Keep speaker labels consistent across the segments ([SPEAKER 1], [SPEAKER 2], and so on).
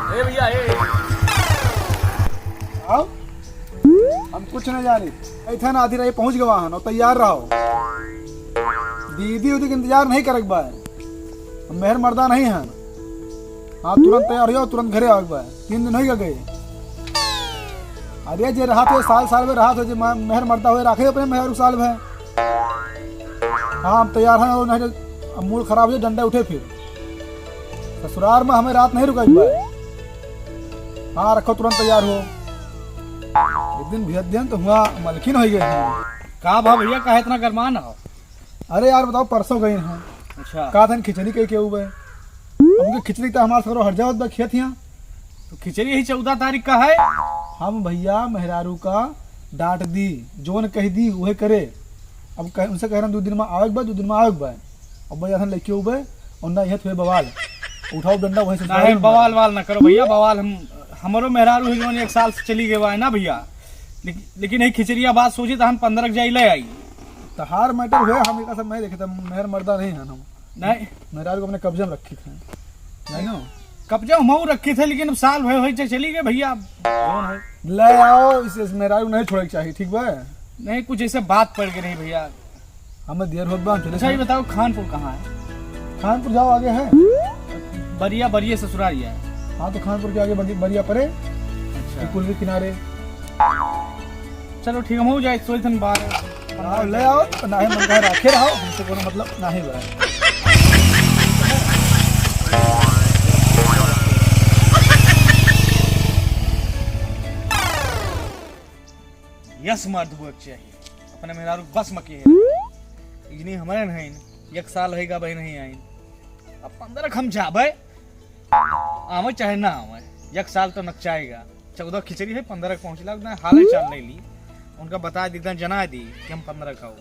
[SPEAKER 1] ए भैया
[SPEAKER 2] आओ, हम कुछ नहीं जाने ऐसा ना आधी रही पहुंच गवा हन और तैयार रहो। दीदी उदी के इंतजार नहीं करक बा, मेहर मर्दा नहीं है। हाँ तुरंत तैयार हो, तुरंत घरे आ बा। 3 दिन हो गए। अरे जे रहा थे साल में रहा थे, मेहर मर्दा हुए रखे अपने मेहर साल में। हाँ हम तैयार हैं, और नहीं मूड खराब हो डंडे उठे फिर ससुराल में हमें रात नहीं रुका बा। हाँ रखो तुरंत तैयार हो। एक दिन भेज दिया तो हुआ मलखिन हो गए।
[SPEAKER 1] कहा भा भैया कहा इतना गरमान हो?
[SPEAKER 2] अरे यार बताओ परसों गए हैं।
[SPEAKER 1] अच्छा
[SPEAKER 2] कहा था खिचड़ी के हुए उनकी खिचड़ी तो हमारे सरो हट जाओ खेत यहाँ।
[SPEAKER 1] तो खिचड़ी ही 14 तारीख का है।
[SPEAKER 2] हम भैया मेहरारू का डांट दी, जोन कह दी वही करे। अब उनसे कह रहे हैं 2 दिन में आवेग बा, 2 दिन में आवेग बा। अब भैया लेके हुए और ना यह बवाल उठाओ डंडा वहीं से।
[SPEAKER 1] नहीं बवाल वाल ना करो भैया, बवाल हमारो मेहरारू ही 1 साल से चली गए है ना भैया। लेकिन यही खिचड़िया बात सोची तो हम 15 जाई ले आई।
[SPEAKER 2] तो हार मैटर हुए हम एक सब मैं देखे थे, मेहर मर्दा नहीं है हम।
[SPEAKER 1] नहीं
[SPEAKER 2] मेहरारू को अपने कब्जे में रखी थे, नहीं ना
[SPEAKER 1] कब्जे हम रखे थे, लेकिन अब साल भर चली गए भैया।
[SPEAKER 2] ले आओ इस मेहरारू नहीं छोड़े चाहिए, ठीक बा?
[SPEAKER 1] नहीं कुछ ऐसे बात पड़ गई नहीं भैया।
[SPEAKER 2] हमें देर होत बा चले।
[SPEAKER 1] अच्छा ये बताओ खानपुर कहाँ है?
[SPEAKER 2] खानपुर जाओ आगे है,
[SPEAKER 1] बरिया ससुरारिया है।
[SPEAKER 2] हाँ तो खानपुर के आगे बरिया परे।
[SPEAKER 1] अच्छा
[SPEAKER 2] पुल के किनारे।
[SPEAKER 1] चलो ठीक है, हो जाए सोच थन बार
[SPEAKER 2] ले आओ ना ही मन का रखे रहो, हमसे कोनो मतलब ना ही बा।
[SPEAKER 1] यस मर्द हुआ चाहिए अपने मेहरारू बस मके है। इजनी हमारे नहीं 1 साल होगा भाई नहीं आई। अब 15 हम जाबे आवे चाहे ना आवे, 1 साल तो नचाएगा। 14 खिचड़ी है, 15 पहुंचला ना हाल ही चाल नहीं ली। उनका बता दी जना दी कि हम 15 खाओ।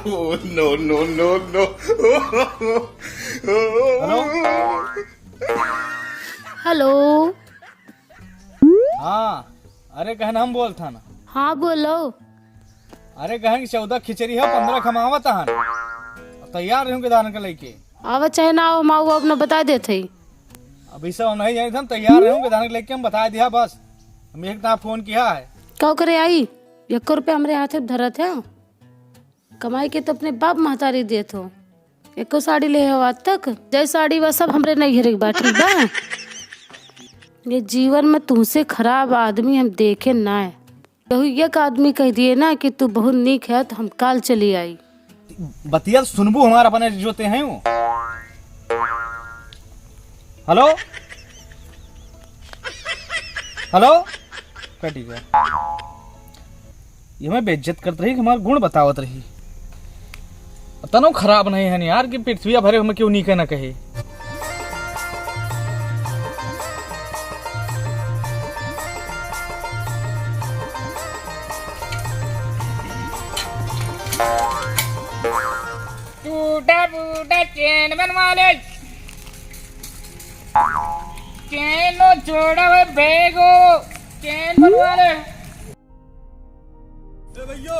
[SPEAKER 3] No no no no.
[SPEAKER 4] Hello.
[SPEAKER 1] हाँ अरे कहना हम बोलता ना।
[SPEAKER 4] हाँ बोलो।
[SPEAKER 1] अरे कहें 14 खिचड़ी है, 15 खमावत हन। तैयार रहूंगे दान के लेके।
[SPEAKER 4] आवा चाहे ना आओ, माऊ अपना बता देते।
[SPEAKER 1] अभी सब हम नहीं जाने थे, तैयार रहूंगे दान के लेके हम बता दिया बस। हम एक तरह फोन किया है।
[SPEAKER 4] क्या करे आई 1 रुपया हमारे हाथ में धरत है, कमाई के तो अपने बाप महतारी देत हो। 1 साड़ी ले हो आज तक, जय साड़ी वह सब हमरे नहीं हेरे बाटी बा। ये जीवन में तुमसे खराब आदमी हम देखे ना है। तो एक आदमी कह दिए ना कि तू बहुत नीक है तो हम काल चली आई।
[SPEAKER 1] बतिया सुनबू हमारा अपने जोते हैं वो। हेलो हेलो कटी गया। ये मैं बेइज्जत करत रही, हमारा गुण बतावत रही। तनो खराब नहीं है यार कि पृथ्वी भरे हमें क्यों नहीं कहना कहे। टूटा फूटा चैन बनवा ले, चैन छोड़ा हुआ बेगो, चैन बनवा ले।
[SPEAKER 2] भैया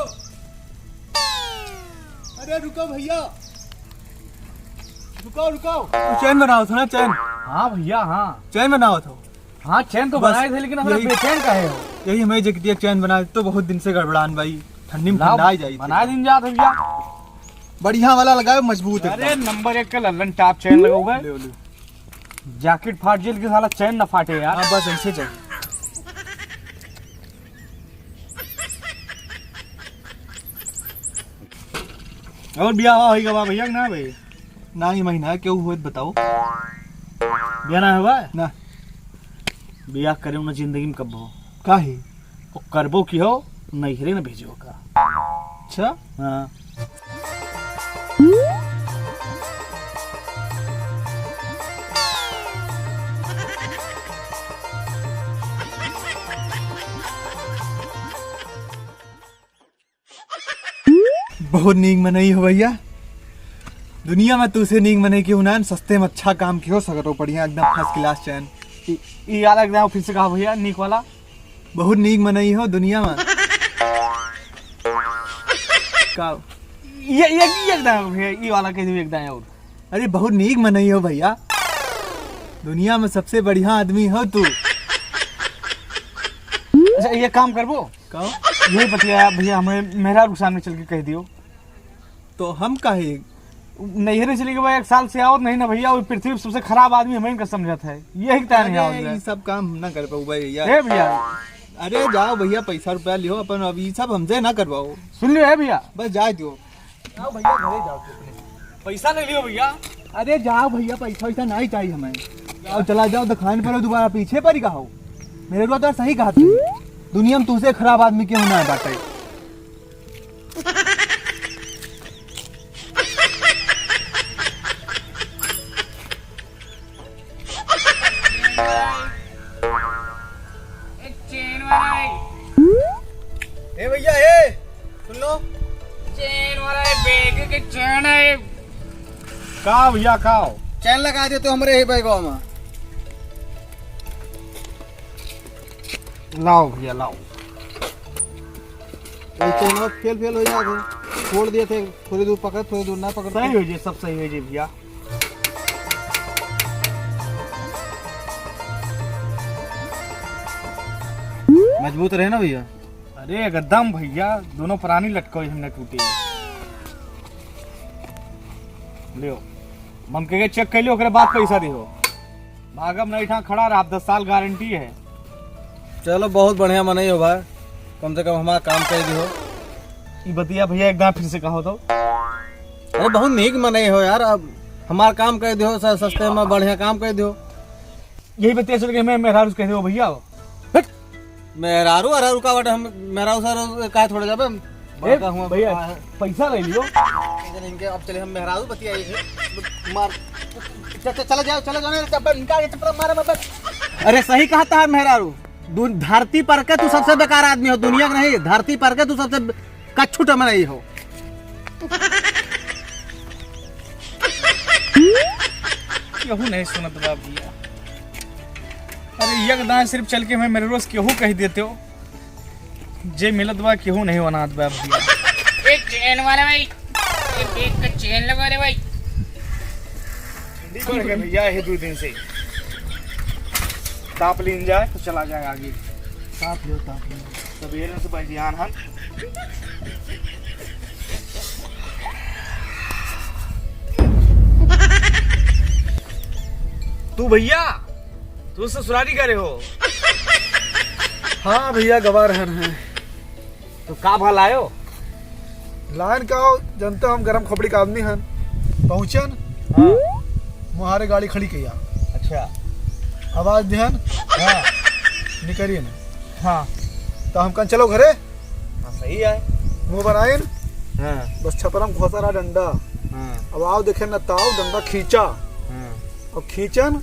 [SPEAKER 2] अरे रुको भैया, रुको चैन बनाओ था ना? चैन
[SPEAKER 1] हाँ भैया हाँ
[SPEAKER 2] चैन बनाओ था।
[SPEAKER 1] हाँ चैन तो बनाए थे, लेकिन हमारा बेचैन का है।
[SPEAKER 2] यही हमें जगतिया चैन बनाए तो बहुत दिन से गड़बड़ान भाई, ठंडी में ठंडा ही जाई।
[SPEAKER 1] बना दिन जात भैया,
[SPEAKER 2] बढ़िया वाला लगाए मजबूत है।
[SPEAKER 1] अरे नंबर 1 का लल्लन टॉप चैन लगा हुआ है। जैकेट फाट जेल के साला चैन ना फाटे यार।
[SPEAKER 2] हाँ बस ऐसे चाहिए।
[SPEAKER 1] और ब्याह होगा भैया ना भाई?
[SPEAKER 2] ना ही महीना है क्यों हुआ बताओ।
[SPEAKER 1] ब्याह ना हुआ
[SPEAKER 2] ना
[SPEAKER 1] ब्याह करे ना जिंदगी में कब हो
[SPEAKER 2] काहे
[SPEAKER 1] वो करबो की हो नैहरे न भेजो का।
[SPEAKER 2] अच्छा
[SPEAKER 1] हाँ
[SPEAKER 2] बहुत नीक मनई हो भैया, दुनिया में तुसे नीक मने क्यों ना, सस्ते में अच्छा काम क्यों सको बढ़िया एकदम फर्स्ट क्लास चैन।
[SPEAKER 1] ये याद एकदम फिर से कहा भैया नीक वाला।
[SPEAKER 2] बहुत नीक मनई हो दुनिया में का।
[SPEAKER 1] ये एकदम भैया ये वाला कह दो एकदम। और
[SPEAKER 2] अरे बहुत नीक मनई हो भैया, दुनिया में सबसे बढ़िया आदमी हो तू।
[SPEAKER 1] अच्छा ये काम करबो,
[SPEAKER 2] कहो
[SPEAKER 1] यही बतिया भैया हमें मेहरारू के सामने चल के कह दियो।
[SPEAKER 2] तो हम काहे
[SPEAKER 1] नैहरे चले के भाई 1 साल से आओ नहीं ना भैया, वो पृथ्वी पे सबसे खराब आदमी हमें इनका समझत है, यही तय नहीं आओ
[SPEAKER 2] ये सब काम हम ना कर पाऊ भैया।
[SPEAKER 1] ए भैया
[SPEAKER 2] अरे जाओ भैया, पैसा रुपया लियो अपन, अब ये सब हमसे ना करवाओ।
[SPEAKER 1] सुन लियो है भैया,
[SPEAKER 2] बस जा दियो। जाओ भैया घरे जाओ अपने।
[SPEAKER 1] पैसा ले लियो भैया।
[SPEAKER 2] अरे जाओ भैया, पैसा वैसा नहीं चाहिए हमें। जाओ चला जाओ, दिखाने पर दोबारा पीछे पर ही कहो। मेरे को तो सही कहा तू, दुनिया में तुझसे खराब आदमी क्यों ना है बाटे। ए भैया ए सुन लो,
[SPEAKER 1] चैन वाला बैग के चैन है का भैया का
[SPEAKER 2] चैन लगा दे तो हमारे ही बैगवा में।
[SPEAKER 1] लाओ भैया लाओ।
[SPEAKER 2] चैन फेल फेल हो जाए, छोड़ दिए थे, थोड़ी दूर पकड़ थोड़ी दूर ना पकड़।
[SPEAKER 1] सही हो जी, सब सही हो जी भैया।
[SPEAKER 2] मजबूत रहे ना भैया।
[SPEAKER 1] अरे एकदम भैया, दोनों प्राणी लटको हमने टूटे। लियो हम के चेक कर लियो, ओकरे बाद पैसा दियो। भागम नहीं ठा खड़ा रहा, 10 साल गारंटी है।
[SPEAKER 2] चलो बहुत बढ़िया मनाई हो भाई, कम से कम हमारा काम कर दियो।
[SPEAKER 1] ये बतिया भैया एक बार फिर से कहो तो।
[SPEAKER 2] अरे बहुत नीक मनाई हो यार, अब हमारा काम कर दियो, सस्ते में बढ़िया काम कर दियो।
[SPEAKER 1] यही बतिया चल के मैं मेहरारू से कह दियो भैया।
[SPEAKER 2] मेहरारू अरारू का बट हम मेहरारू सर का थोड़े जाबे बड़का हुआ
[SPEAKER 1] भैया पैसा ले लियो।
[SPEAKER 2] इनके अब चले हम मेहरारू बतियाई मार। चला जाओ चला जाओ, इनका चप्पल मारे मत। अरे सही कहता है मेहरारू, धरती पर के तू सबसे बेकार आदमी हो, दुनिया का नहीं, धरती पर के तू सबसे कच्छुट में नहीं हो।
[SPEAKER 1] केहू नहीं सुनत बा भैया। अरे यकदान सिर्फ चल के मैं मेरे रोज केहू कह देते हो, जे मिलत बा केहू नहीं बनात बा भैया।
[SPEAKER 5] एक चेन वाला भाई, एक बैग का चेन लगा रे भाई।
[SPEAKER 1] ठंडी बढ़ गई भैया, ये 2 दिन से ताप लीन जाए तो चला जाए आगे।
[SPEAKER 2] ताप लो ताप लो।
[SPEAKER 1] सवेरे से भाई ध्यान हम तू भैया, तू ससुराली करे हो?
[SPEAKER 2] हाँ भैया गवार है।
[SPEAKER 1] तो का भल आयो?
[SPEAKER 2] लाइन का जनता हम गरम खोपड़ी का आदमी हैं। पहुंचन
[SPEAKER 1] हाँ
[SPEAKER 2] मुहारे गाड़ी खड़ी किया,
[SPEAKER 1] अच्छा
[SPEAKER 2] आवाज ध्यान
[SPEAKER 1] हाँ
[SPEAKER 2] निकलिए ना।
[SPEAKER 1] हाँ
[SPEAKER 2] तो हम कन चलो घरे,
[SPEAKER 1] हाँ सही है।
[SPEAKER 2] मुंह बनाइन,
[SPEAKER 1] हाँ
[SPEAKER 2] बस छपरम घोसा रहा डंडा।
[SPEAKER 1] हाँ
[SPEAKER 2] अब आओ देखे न ताव डंडा खींचा,
[SPEAKER 1] हाँ
[SPEAKER 2] अब खींचन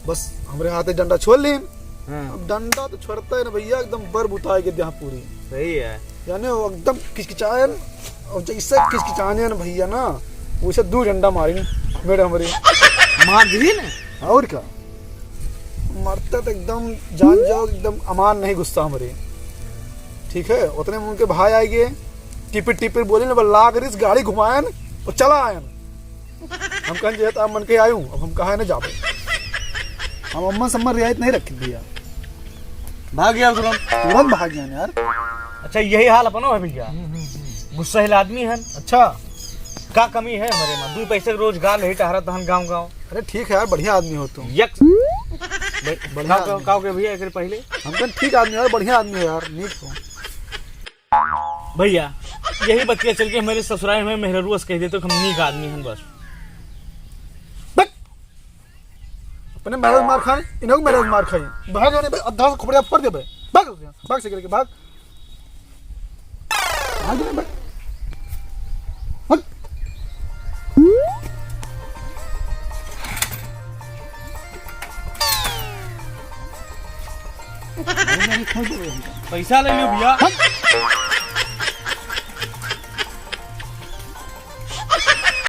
[SPEAKER 2] बस हमरे हाथे डंडा छोड़ लीन।
[SPEAKER 1] हाँ
[SPEAKER 2] अब डंडा तो छोड़ता है ना भैया, एकदम बर बुताए के यहाँ पूरी,
[SPEAKER 1] सही है।
[SPEAKER 2] यानी वो एकदम किचकिचायन, और जैसे किचकिचाने न भैया ना, वैसे 2 डंडा मारी मेरे हमारे
[SPEAKER 1] मार दी ना।
[SPEAKER 2] और क्या मरता तो एकदम जान जाओ, एकदम अमान नहीं गुस्सा हमारे। ठीक है, उतने में उनके भाई आएंगे, टिपिर टिपिर बोले ना, ला कर इस गाड़ी घुमायन और चला आयन। हम कहें जे आप मन के आयु, अब हम कहा ना जाबे, हम अम्मा सम्मा रियायत नहीं रखी भैया,
[SPEAKER 1] भाग गया तुरंत।
[SPEAKER 2] तुरंत भाग गया यार।
[SPEAKER 1] अच्छा यही हाल अपनो है भैया, गुस्सा आदमी है।
[SPEAKER 2] अच्छा
[SPEAKER 1] का कमी है हमारे में? 2 पैसे रोजगार नहीं टहरा तहन गाँव गाँव।
[SPEAKER 2] अरे ठीक है यार, बढ़िया आदमी हो तुम।
[SPEAKER 1] यक
[SPEAKER 2] बढ़िया
[SPEAKER 1] काव के भैया एक पहले
[SPEAKER 2] हम कहें ठीक आदमी यार, बढ़िया आदमी हो यार, नीक हो
[SPEAKER 1] भैया। यही बतिया चल के मेरे ससुराल में मेहरुआ कह देते हम नीक आदमी हैं बस।
[SPEAKER 2] अपने मेहराज मार खाए, इन्हों को मेहराज मार खाई, भाग जाने अद्धा से खोपड़िया ऊपर दे बे, भाग भाग से करके भाग भाग जाने बे,
[SPEAKER 1] पैसा ले लियो भैया।